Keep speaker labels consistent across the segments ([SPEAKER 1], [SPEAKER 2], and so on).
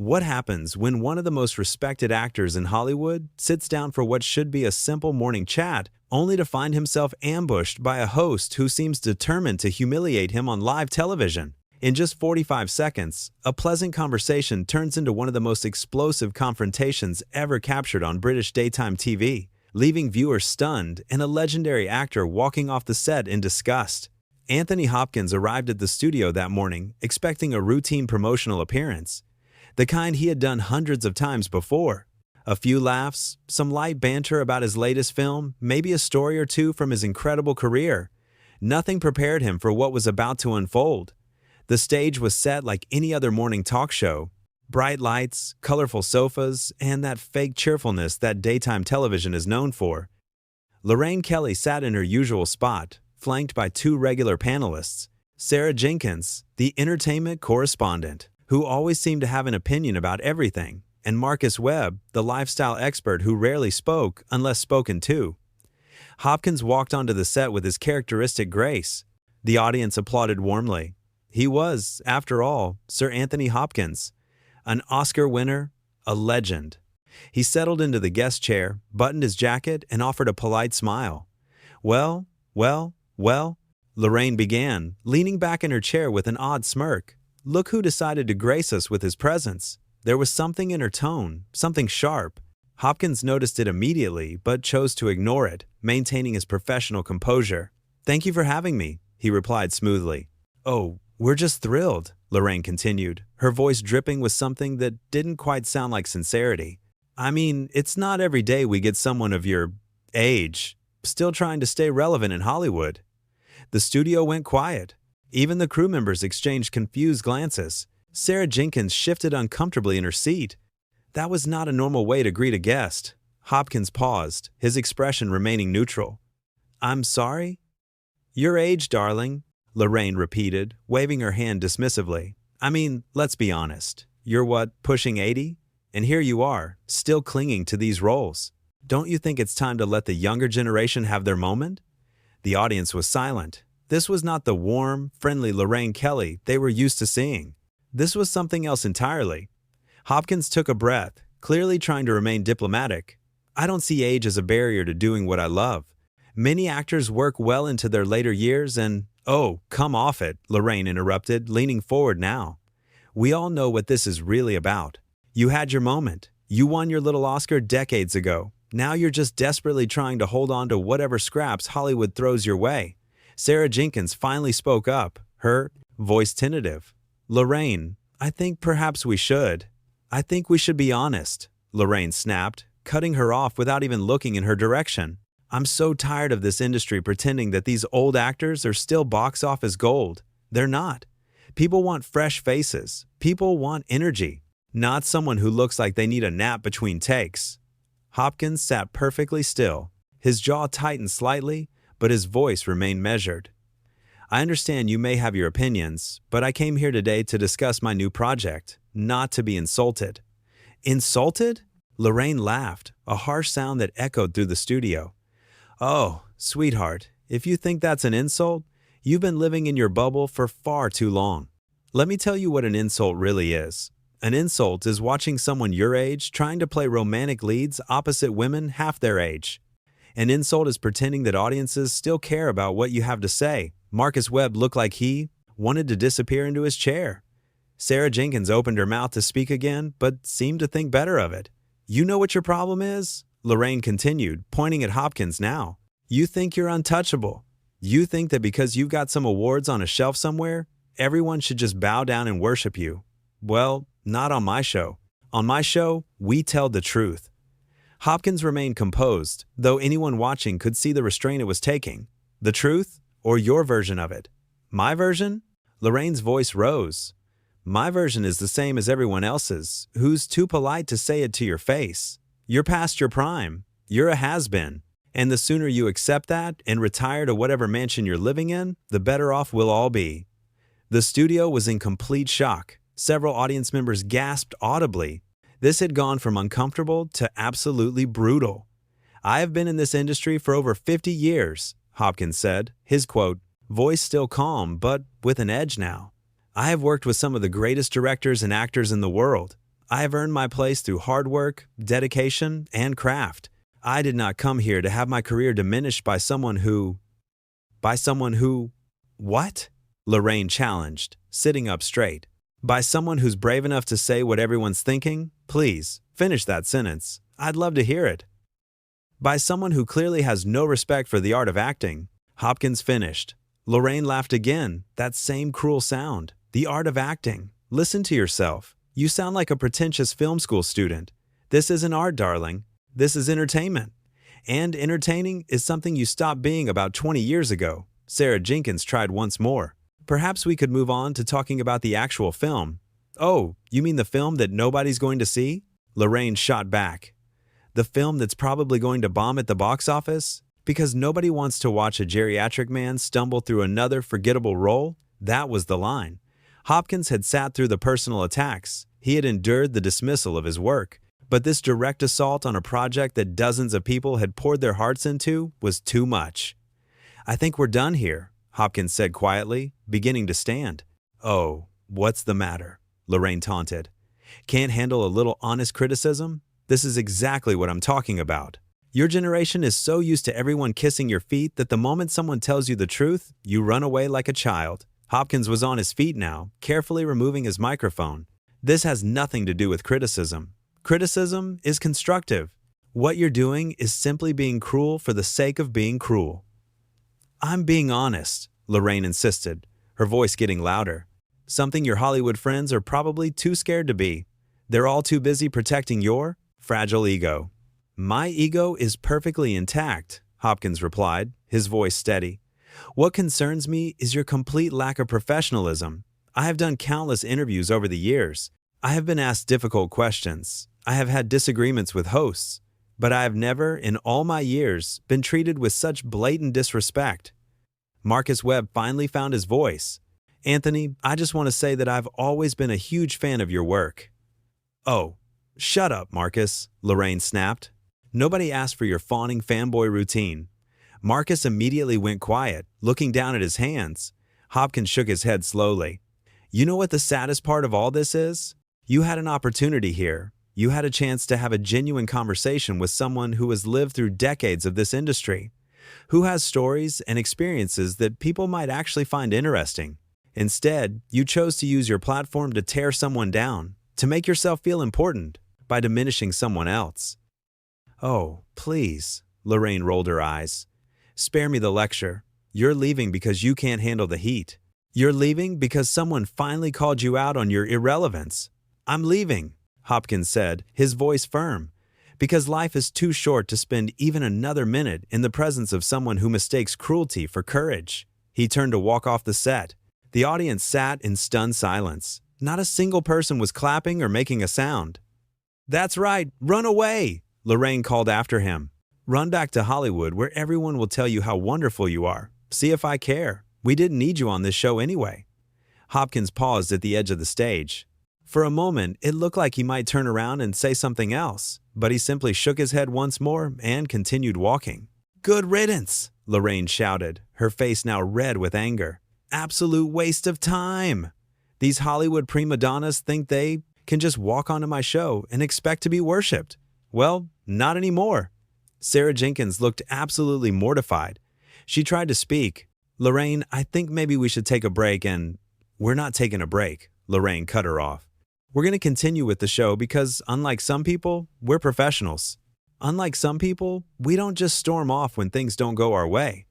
[SPEAKER 1] What happens when one of the most respected actors in Hollywood sits down for what should be a simple morning chat, only to find himself ambushed by a host who seems determined to humiliate him on live television? In just 45 seconds, a pleasant conversation turns into one of the most explosive confrontations ever captured on British daytime TV, leaving viewers stunned and a legendary actor walking off the set in disgust. Anthony Hopkins arrived at the studio that morning expecting a routine promotional appearance, the kind he had done hundreds of times before. A few laughs, some light banter about his latest film, maybe a story or two from his incredible career. Nothing prepared him for what was about to unfold. The stage was set like any other morning talk show. Bright lights, colorful sofas, and that fake cheerfulness that daytime television is known for. Lorraine Kelly sat in her usual spot, flanked by two regular panelists. Sarah Jenkins, the entertainment correspondent, who always seemed to have an opinion about everything, and Marcus Webb, the lifestyle expert who rarely spoke unless spoken to. Hopkins walked onto the set with his characteristic grace. The audience applauded warmly. He was, after all, Sir Anthony Hopkins, an Oscar winner, a legend. He settled into the guest chair, buttoned his jacket, and offered a polite smile. Well, Lorraine began, leaning back in her chair with an odd smirk. Look who decided to grace us with his presence. There was something in her tone, something sharp. Hopkins noticed it immediately, but chose to ignore it, maintaining his professional composure. "Thank you for having me," he replied smoothly. "Oh, we're just thrilled," Lorraine continued, her voice dripping with something that didn't quite sound like sincerity. "I mean, it's not every day we get someone of your age, still trying to stay relevant in Hollywood." The studio went quiet. Even the crew members exchanged confused glances. Sarah Jenkins shifted uncomfortably in her seat. That was not a normal way to greet a guest. Hopkins paused, his expression remaining neutral. "I'm sorry?" "Your age, darling," Lorraine repeated, waving her hand dismissively. "I mean, let's be honest. You're what, pushing 80? And here you are, still clinging to these roles. Don't you think it's time to let the younger generation have their moment?" The audience was silent. This was not the warm, friendly Lorraine Kelly they were used to seeing. This was something else entirely. Hopkins took a breath, clearly trying to remain diplomatic. "I don't see age as a barrier to doing what I love. Many actors work well into their later years and—" "Oh, come off it," Lorraine interrupted, leaning forward now. "We all know what this is really about. You had your moment. You won your little Oscar decades ago. Now you're just desperately trying to hold on to whatever scraps Hollywood throws your way." Sarah Jenkins finally spoke up, her voice tentative. "Lorraine, I think perhaps we should. I think we should be honest," Lorraine snapped, cutting her off without even looking in her direction. "I'm so tired of this industry pretending that these old actors are still box office gold. They're not. People want fresh faces. People want energy, not someone who looks like they need a nap between takes." Hopkins sat perfectly still. His jaw tightened slightly, but his voice remained measured. "I understand you may have your opinions, but I came here today to discuss my new project, not to be insulted." "Insulted?" Lorraine laughed, a harsh sound that echoed through the studio. "Oh, sweetheart, if you think that's an insult, you've been living in your bubble for far too long. Let me tell you what an insult really is. An insult is watching someone your age trying to play romantic leads opposite women half their age. An insult is pretending that audiences still care about what you have to say." Marcus Webb looked like he wanted to disappear into his chair. Sarah Jenkins opened her mouth to speak again, but seemed to think better of it. "You know what your problem is?" Lorraine continued, pointing at Hopkins now. "You think you're untouchable. You think that because you've got some awards on a shelf somewhere, everyone should just bow down and worship you. Well, not on my show. On my show, we tell the truth." Hopkins remained composed, though anyone watching could see the restraint it was taking. "The truth? Or your version of it?" "My version?" Lorraine's voice rose. "My version is the same as everyone else's, who's too polite to say it to your face. You're past your prime. You're a has-been. And the sooner you accept that and retire to whatever mansion you're living in, the better off we'll all be." The studio was in complete shock. Several audience members gasped audibly. This had gone from uncomfortable to absolutely brutal. "I have been in this industry for over 50 years, Hopkins said, his voice still calm but with an edge now. "I have worked with some of the greatest directors and actors in the world. I have earned my place through hard work, dedication, and craft. I did not come here to have my career diminished by someone who… What? Lorraine challenged, sitting up straight. By someone who's brave enough to say what everyone's thinking? Please, finish that sentence. I'd love to hear it. By someone who clearly has no respect for the art of acting. Hopkins finished. Lorraine laughed again, that same cruel sound. The art of acting. Listen to yourself. You sound like a pretentious film school student. This isn't art, darling. This is entertainment. And entertaining is something you stopped being about 20 years ago. Sarah Jenkins tried once more. Perhaps we could move on to talking about the actual film. Oh, you mean the film that nobody's going to see? Lorraine shot back. The film that's probably going to bomb at the box office? Because nobody wants to watch a geriatric man stumble through another forgettable role? That was the line. Hopkins had sat through the personal attacks. He had endured the dismissal of his work. But this direct assault on a project that dozens of people had poured their hearts into was too much. I think we're done here, Hopkins said quietly, beginning to stand. Oh, what's the matter? Lorraine taunted. Can't handle a little honest criticism? This is exactly what I'm talking about. Your generation is so used to everyone kissing your feet that the moment someone tells you the truth, you run away like a child. Hopkins was on his feet now, carefully removing his microphone. This has nothing to do with criticism. Criticism is constructive. What you're doing is simply being cruel for the sake of being cruel. I'm being honest, Lorraine insisted, her voice getting louder. Something your Hollywood friends are probably too scared to be. They're all too busy protecting your fragile ego. My ego is perfectly intact, Hopkins replied, his voice steady. What concerns me is your complete lack of professionalism. I have done countless interviews over the years. I have been asked difficult questions. I have had disagreements with hosts. But I have never, in all my years, been treated with such blatant disrespect. Marcus Webb finally found his voice. Anthony, I just want to say that I've always been a huge fan of your work. Oh, shut up, Marcus, Lorraine snapped. Nobody asked for your fawning fanboy routine. Marcus immediately went quiet, looking down at his hands. Hopkins shook his head slowly. You know what the saddest part of all this is? You had an opportunity here. You had a chance to have a genuine conversation with someone who has lived through decades of this industry, who has stories and experiences that people might actually find interesting. Instead, you chose to use your platform to tear someone down, to make yourself feel important by diminishing someone else. Oh, please, Lorraine rolled her eyes. Spare me the lecture. You're leaving because you can't handle the heat. You're leaving because someone finally called you out on your irrelevance. I'm leaving, Hopkins said, his voice firm, because life is too short to spend even another minute in the presence of someone who mistakes cruelty for courage. He turned to walk off the set. The audience sat in stunned silence. Not a single person was clapping or making a sound. That's right, run away, Lorraine called after him. Run back to Hollywood where everyone will tell you how wonderful you are. See if I care. We didn't need you on this show anyway. Hopkins paused at the edge of the stage. For a moment, it looked like he might turn around and say something else, but he simply shook his head once more and continued walking. Good riddance, Lorraine shouted, her face now red with anger. Absolute waste of time. These Hollywood prima donnas think they can just walk onto my show and expect to be worshipped. Well, not anymore. Sarah Jenkins looked absolutely mortified. She tried to speak. Lorraine, I think maybe we should take a break and… We're not taking a break, Lorraine cut her off. We're going to continue with the show because, unlike some people, we're professionals. Unlike some people, we don't just storm off when things don't go our way.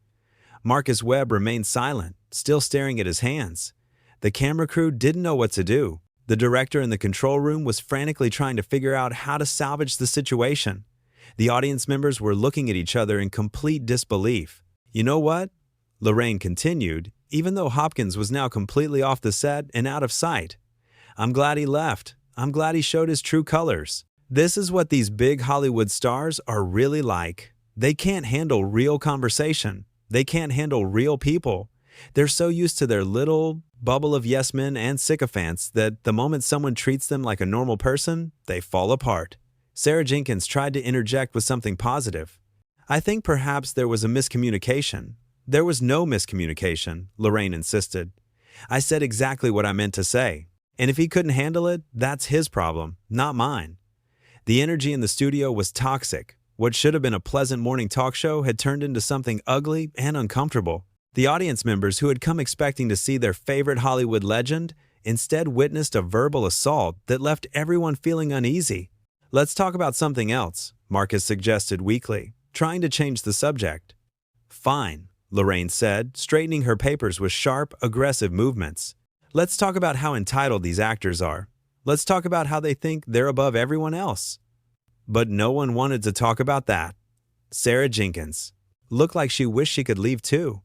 [SPEAKER 1] Marcus Webb remained silent, still staring at his hands. The camera crew didn't know what to do. The director in the control room was frantically trying to figure out how to salvage the situation. The audience members were looking at each other in complete disbelief. You know what? Lorraine continued, even though Hopkins was now completely off the set and out of sight. I'm glad he left. I'm glad he showed his true colors. This is what these big Hollywood stars are really like. They can't handle real conversation. They can't handle real people. They're so used to their little bubble of yes men and sycophants that the moment someone treats them like a normal person, they fall apart. Sarah Jenkins tried to interject with something positive. I think perhaps there was a miscommunication. There was no miscommunication, Lorraine insisted. I said exactly what I meant to say. And if he couldn't handle it, that's his problem, not mine. The energy in the studio was toxic. What should have been a pleasant morning talk show had turned into something ugly and uncomfortable. The audience members who had come expecting to see their favorite Hollywood legend instead witnessed a verbal assault that left everyone feeling uneasy. "Let's talk about something else," Marcus suggested weakly, trying to change the subject. "Fine," Lorraine said, straightening her papers with sharp, aggressive movements. "Let's talk about how entitled these actors are. Let's talk about how they think they're above everyone else." But no one wanted to talk about that. Sarah Jenkins looked like she wished she could leave too.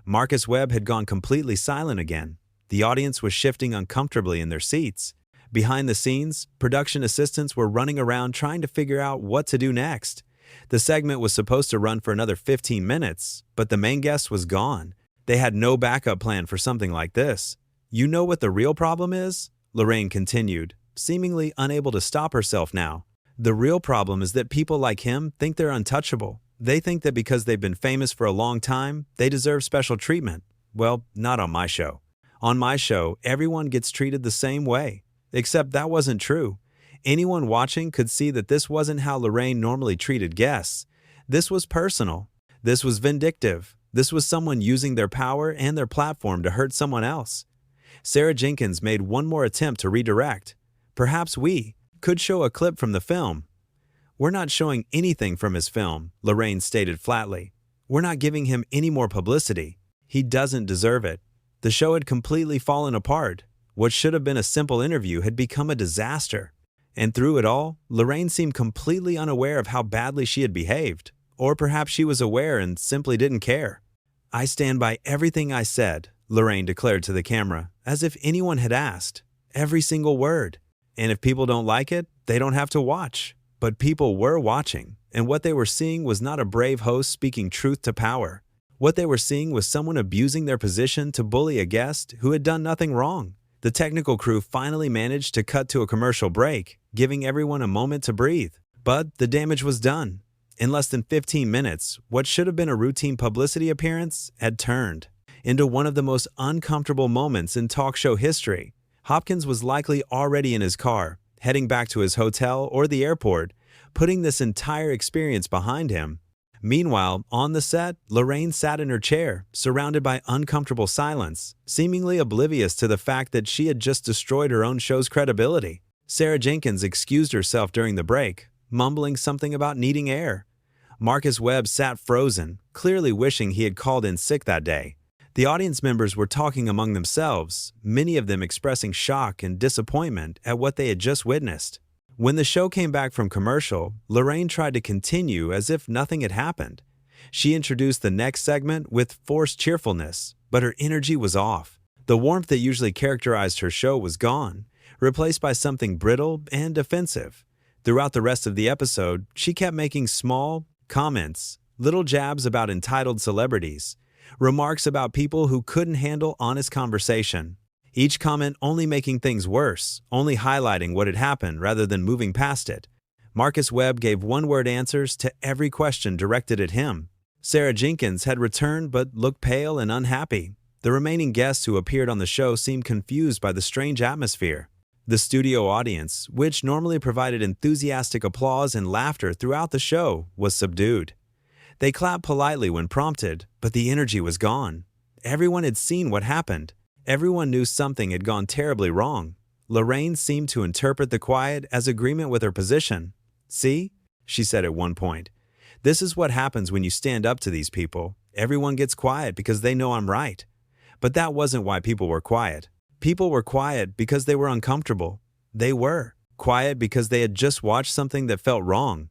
[SPEAKER 1] Marcus Webb had gone completely silent again. The audience was shifting uncomfortably in their seats. Behind the scenes, production assistants were running around trying to figure out what to do next. The segment was supposed to run for another 15 minutes, but the main guest was gone. They had no backup plan for something like this. "You know what the real problem is?" Lorraine continued, seemingly unable to stop herself now. "The real problem is that people like him think they're untouchable. They think that because they've been famous for a long time, they deserve special treatment. Well, not on my show. On my show, everyone gets treated the same way." Except that wasn't true. Anyone watching could see that this wasn't how Lorraine normally treated guests. This was personal. This was vindictive. This was someone using their power and their platform to hurt someone else. Sarah Jenkins made one more attempt to redirect. "Perhaps we could show a clip from the film." "We're not showing anything from his film," Lorraine stated flatly. "We're not giving him any more publicity. He doesn't deserve it." The show had completely fallen apart. What should have been a simple interview had become a disaster. And through it all, Lorraine seemed completely unaware of how badly she had behaved. Or perhaps she was aware and simply didn't care. "I stand by everything I said," Lorraine declared to the camera, as if anyone had asked. "Every single word. And if people don't like it, they don't have to watch." But people were watching, and what they were seeing was not a brave host speaking truth to power. What they were seeing was someone abusing their position to bully a guest who had done nothing wrong. The technical crew finally managed to cut to a commercial break, giving everyone a moment to breathe. But the damage was done. In less than 15 minutes, what should have been a routine publicity appearance had turned into one of the most uncomfortable moments in talk show history. Hopkins was likely already in his car, heading back to his hotel or the airport, putting this entire experience behind him. Meanwhile, on the set, Lorraine sat in her chair, surrounded by uncomfortable silence, seemingly oblivious to the fact that she had just destroyed her own show's credibility. Sarah Jenkins excused herself during the break, mumbling something about needing air. Marcus Webb sat frozen, clearly wishing he had called in sick that day. The audience members were talking among themselves, many of them expressing shock and disappointment at what they had just witnessed. When the show came back from commercial, Lorraine tried to continue as if nothing had happened. She introduced the next segment with forced cheerfulness, but her energy was off. The warmth that usually characterized her show was gone, replaced by something brittle and defensive. Throughout the rest of the episode, she kept making small comments, little jabs about entitled celebrities, remarks about people who couldn't handle honest conversation. Each comment only making things worse, only highlighting what had happened rather than moving past it. Marcus Webb gave one-word answers to every question directed at him. Sarah Jenkins had returned but looked pale and unhappy. The remaining guests who appeared on the show seemed confused by the strange atmosphere. The studio audience, which normally provided enthusiastic applause and laughter throughout the show, was subdued. They clapped politely when prompted, but the energy was gone. Everyone had seen what happened. Everyone knew something had gone terribly wrong. Lorraine seemed to interpret the quiet as agreement with her position. "See?" she said at one point. "This is what happens when you stand up to these people. Everyone gets quiet because they know I'm right." But that wasn't why people were quiet. People were quiet because they were uncomfortable. They were quiet because they had just watched something that felt wrong.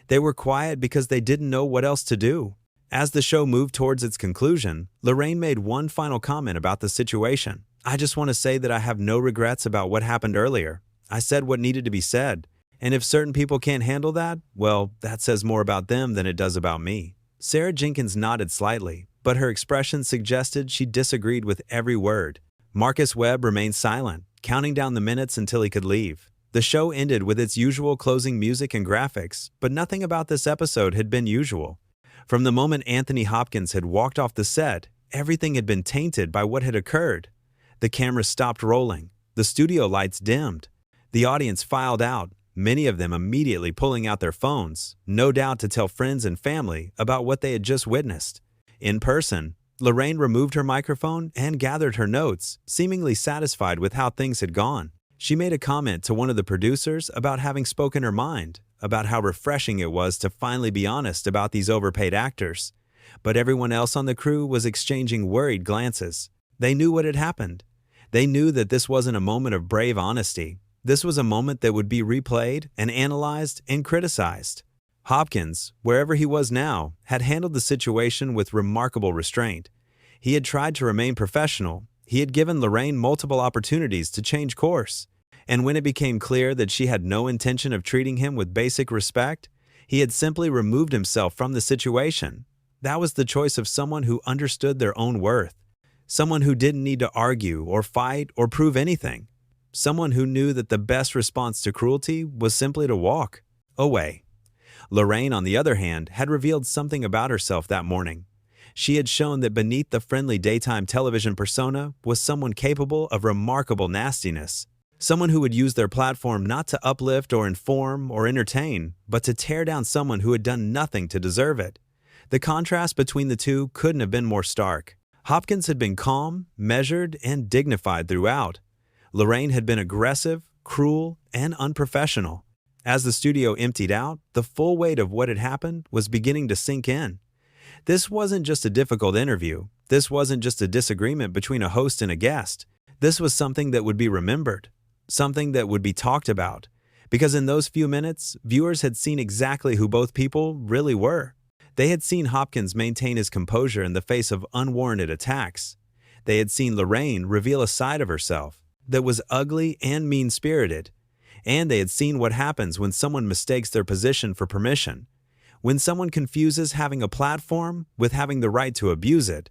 [SPEAKER 1] They were quiet because they didn't know what else to do. As the show moved towards its conclusion, Lorraine made one final comment about the situation. "I just want to say that I have no regrets about what happened earlier. I said what needed to be said. And if certain people can't handle that, well, that says more about them than it does about me." Sarah Jenkins nodded slightly, but her expression suggested she disagreed with every word. Marcus Webb remained silent, counting down the minutes until he could leave. The show ended with its usual closing music and graphics, but nothing about this episode had been usual. From the moment Anthony Hopkins had walked off the set, everything had been tainted by what had occurred. The camera stopped rolling. The studio lights dimmed. The audience filed out, many of them immediately pulling out their phones, no doubt to tell friends and family about what they had just witnessed. In person, Lorraine removed her microphone and gathered her notes, seemingly satisfied with how things had gone. She made a comment to one of the producers about having spoken her mind, about how refreshing it was to finally be honest about these overpaid actors. But everyone else on the crew was exchanging worried glances. They knew what had happened. They knew that this wasn't a moment of brave honesty. This was a moment that would be replayed and analyzed and criticized. Hopkins, wherever he was now, had handled the situation with remarkable restraint. He had tried to remain professional. He had given Lorraine multiple opportunities to change course. And when it became clear that she had no intention of treating him with basic respect, he had simply removed himself from the situation. That was the choice of someone who understood their own worth. Someone who didn't need to argue or fight or prove anything. Someone who knew that the best response to cruelty was simply to walk away. Lorraine, on the other hand, had revealed something about herself that morning. She had shown that beneath the friendly daytime television persona was someone capable of remarkable nastiness. Someone who would use their platform not to uplift or inform or entertain, but to tear down someone who had done nothing to deserve it. The contrast between the two couldn't have been more stark. Hopkins had been calm, measured, and dignified throughout. Lorraine had been aggressive, cruel, and unprofessional. As the studio emptied out, the full weight of what had happened was beginning to sink in. This wasn't just a difficult interview. This wasn't just a disagreement between a host and a guest. This was something that would be remembered, something that would be talked about. Because in those few minutes, viewers had seen exactly who both people really were. They had seen Hopkins maintain his composure in the face of unwarranted attacks. They had seen Lorraine reveal a side of herself that was ugly and mean-spirited. And they had seen what happens when someone mistakes their position for permission. When someone confuses having a platform with having the right to abuse it.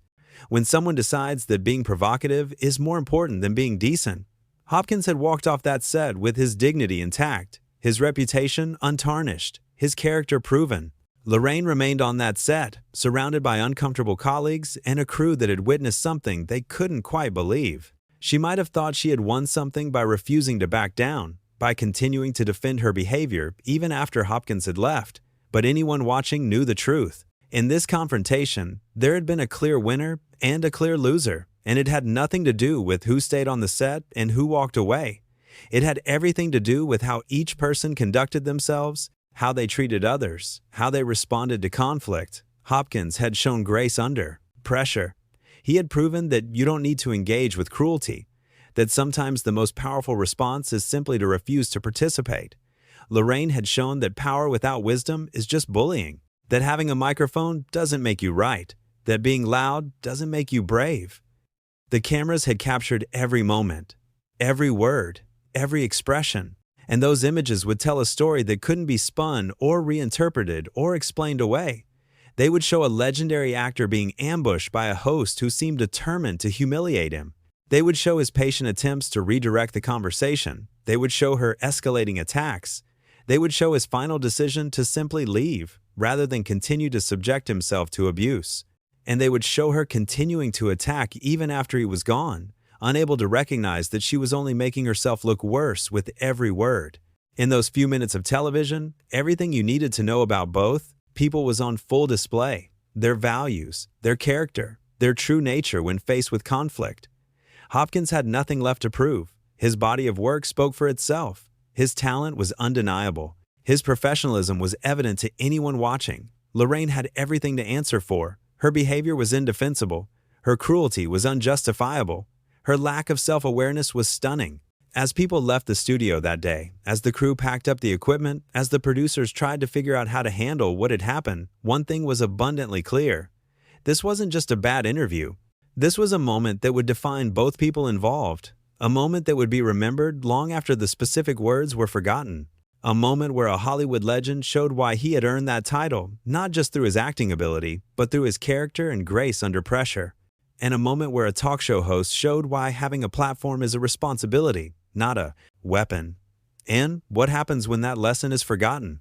[SPEAKER 1] When someone decides that being provocative is more important than being decent. Hopkins had walked off that set with his dignity intact, his reputation untarnished, his character proven. Lorraine remained on that set, surrounded by uncomfortable colleagues and a crew that had witnessed something they couldn't quite believe. She might have thought she had won something by refusing to back down, by continuing to defend her behavior even after Hopkins had left. But anyone watching knew the truth. In this confrontation, there had been a clear winner and a clear loser, and it had nothing to do with who stayed on the set and who walked away. It had everything to do with how each person conducted themselves, how they treated others, how they responded to conflict. Hopkins had shown grace under pressure. He had proven that you don't need to engage with cruelty, that sometimes the most powerful response is simply to refuse to participate. Lorraine had shown that power without wisdom is just bullying, that having a microphone doesn't make you right, that being loud doesn't make you brave. The cameras had captured every moment, every word, every expression, and those images would tell a story that couldn't be spun or reinterpreted or explained away. They would show a legendary actor being ambushed by a host who seemed determined to humiliate him. They would show his patient attempts to redirect the conversation. They would show her escalating attacks. They would show his final decision to simply leave, rather than continue to subject himself to abuse. And they would show her continuing to attack even after he was gone, unable to recognize that she was only making herself look worse with every word. In those few minutes of television, everything you needed to know about both people was on full display. Their values, their character, their true nature when faced with conflict. Hopkins had nothing left to prove. His body of work spoke for itself. His talent was undeniable. His professionalism was evident to anyone watching. Lorraine had everything to answer for. Her behavior was indefensible. Her cruelty was unjustifiable. Her lack of self-awareness was stunning. As people left the studio that day, as the crew packed up the equipment, as the producers tried to figure out how to handle what had happened, one thing was abundantly clear. This wasn't just a bad interview. This was a moment that would define both people involved. A moment that would be remembered long after the specific words were forgotten. A moment where a Hollywood legend showed why he had earned that title, not just through his acting ability, but through his character and grace under pressure. And a moment where a talk show host showed why having a platform is a responsibility, not a weapon. And what happens when that lesson is forgotten?